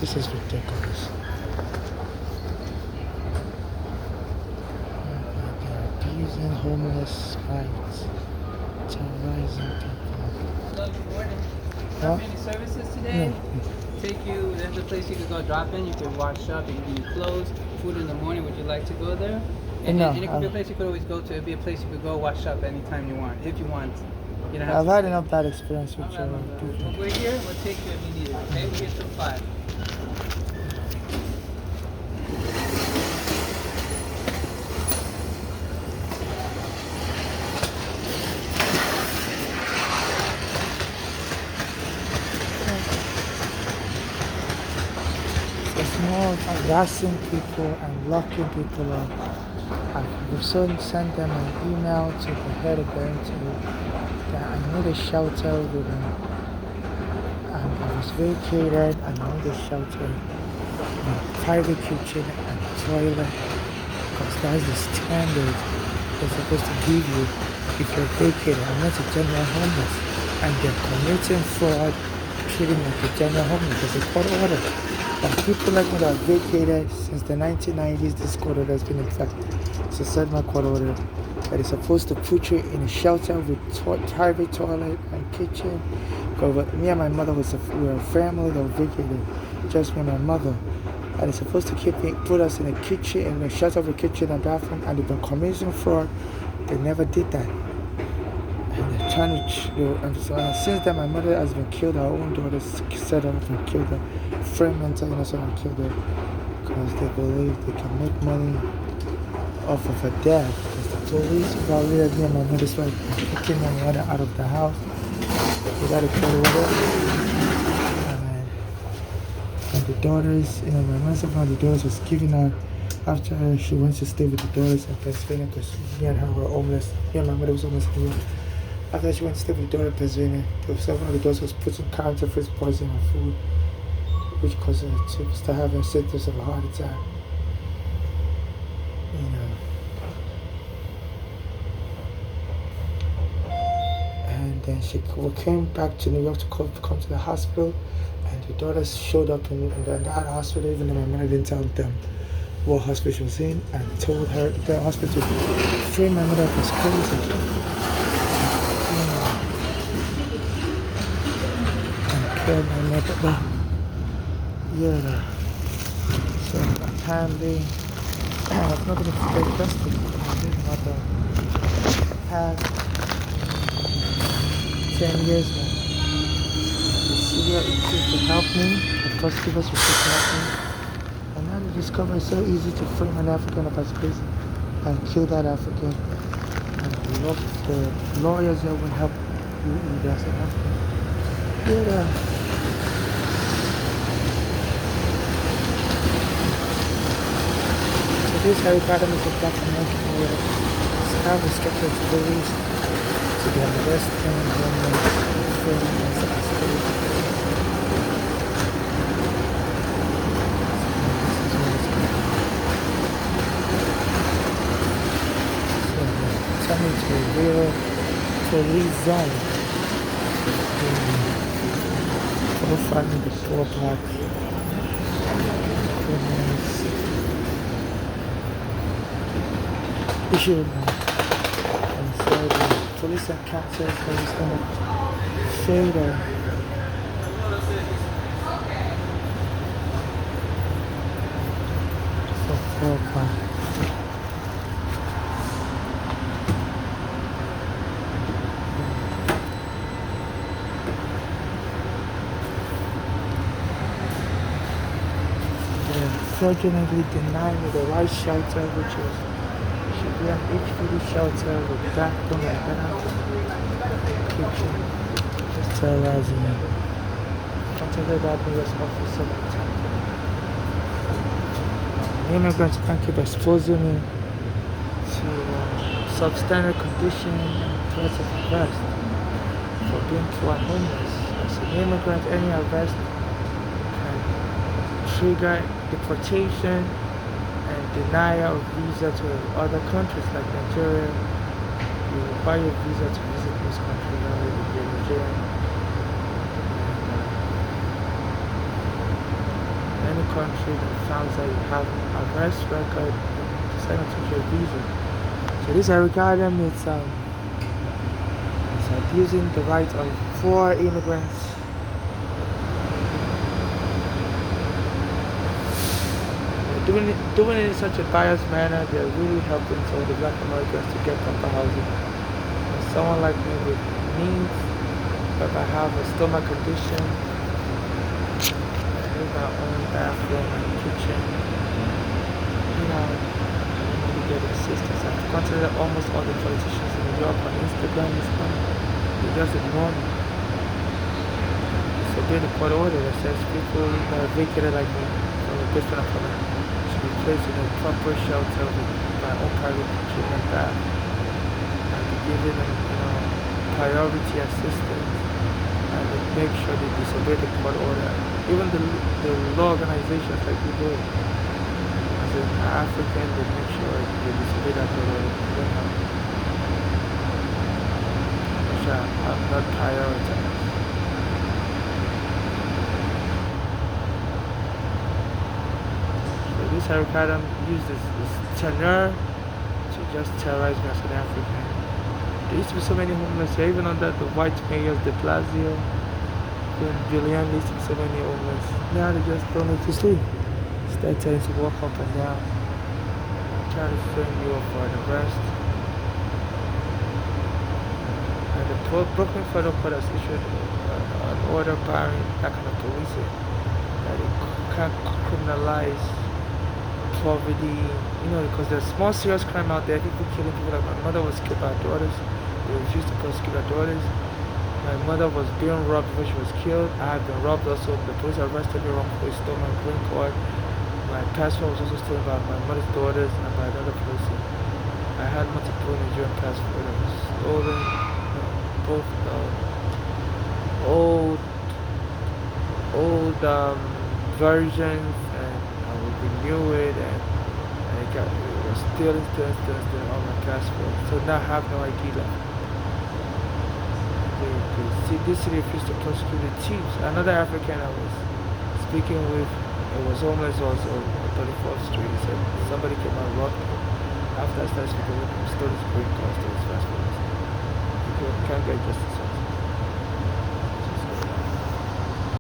This is ridiculous. They're abusing homeless rights, terrorizing people. Hello, good morning. Huh? Any services No. today? Take you, there's a place you could go drop in, you can wash up, you can give you clothes, food in the morning. Would you like to go there? No, And it could be a place you could always go to. It'd be a place you could go wash up anytime you want, if you want. You don't have I've to had stay. enough bad experience with Alright, your my brother. people. Well, we're here, we'll take you if you need it, okay? We're here till 5. It's more harassing people and locking people up. We've sent them an email to the head of the entity that I need a shelter with them. And I was vacated and I need a shelter, a private kitchen and toilet. Because that's the standard they're supposed to give you if you're vacated. I'm not a general homeless. And they're committing fraud, treating me like a general homeless. There's a court order. And people like me that are vacated since the 1990s, this court order has been in effect. It's a settlement court order that is supposed to put you in a shelter with private toilet and kitchen. Because me and my mother we were a family that were vacated, just me and my mother. And it's supposed to put us in a kitchen, in a shelter with a kitchen and bathroom, and they've been committing fraud. They never did that. And they're trying to, and since then my mother has been killed, her own daughter set up and killed her. Friend mental illness and killed her because they believe they can make money off of her death. Because the police violated me and my mother's right, kicking my mother out of the house. They got a court order. And the daughters, my mother's one of the daughters was giving her, after she went to stay with the daughters in Pennsylvania, because me and her were homeless. Me and my mother was homeless in New York. After she went to stay with the daughter in Pennsylvania, one of the daughters was putting counterfeit poison in her food, which caused her to start having symptoms of a heart attack. And then she came back to New York to come to the hospital, and the daughters showed up in that hospital, even though my mother didn't tell them what hospital she was in, and told her the hospital free my mother was crazy. And killed my mother. But yeah, so apparently I was not going to take justice. My mother had 10 years now. The Syria refused to help me, the prosecutors refused to help me, and now they discover it's so easy to frame an African up as crazy and kill that African. And the lawyers that will help you as an African. Yeah. So this Harry Potter is a black American where it's how restricted police to be arresting women, filming as a state. So turning to a real police zone. Profiling the poor black criminals. Issue and so the police and council is going to shade her. For 4 o'clock. Fraudulently denying me the right shelter, which is should be an HPD shelter with bathroom and kitchen. Just terrorizing me. Contacted that US officer that time. The immigrants can't keep exposing me to substandard condition and threats of arrest for being poor and homeless. As an immigrant, any arrest trigger deportation and denial of visa to other countries like Nigeria. You require a visa to visit this country now if you're Nigerian. any country that sounds like you have an arrest record to sign up to your visa. So this I regard them it's abusing the rights of four immigrants. Doing it in such a biased manner, they're really helping some of the black Americans to get proper housing. And someone like me with needs, if I have a stomach condition, I need my own bathroom and kitchen, I need to get assistance. I've contacted almost all the politicians in New York on Instagram this time. They just ignore me. So there's a court order that says people that are vacated like me from a different apartment should be placed in a proper shelter with my own private kitchen and bath. And be given them, priority assistance and they make sure they disobey the court order. Even the law organizations like we do, as an African, they make sure they disobey that court order. Which are not prioritized. This Harikadam used this tenor to just terrorize me as an African. There used to be so many homeless here, even under the white mayors, de Blasio, when Julian listed so many homeless. Now they just don't need to sleep. Start trying to walk up and down, trying to frame you up for an arrest. And the Brooklyn Federal Court has issued an order barring that kind of policing, that it can't criminalize poverty, because there's more serious crime out there. People killing people. Like my mother was killed by her daughters. They refused to prosecute her daughters. My mother was being robbed before she was killed. I had been robbed also. The police arrested me wrongfully, stole my green card. My passport was also stolen by my mother's daughters and by another person. I had multiple Nigerian passports that was stolen. Both old versions, and I would renew it, and it was still on my passport. So now I have no ID left. This city refused to prosecute the thieves. Another African I was speaking with, it was homeless also on 34th Street. He said somebody came and robbed him. After I started speaking with him, stole his green card, stole his passport. You can't get justice.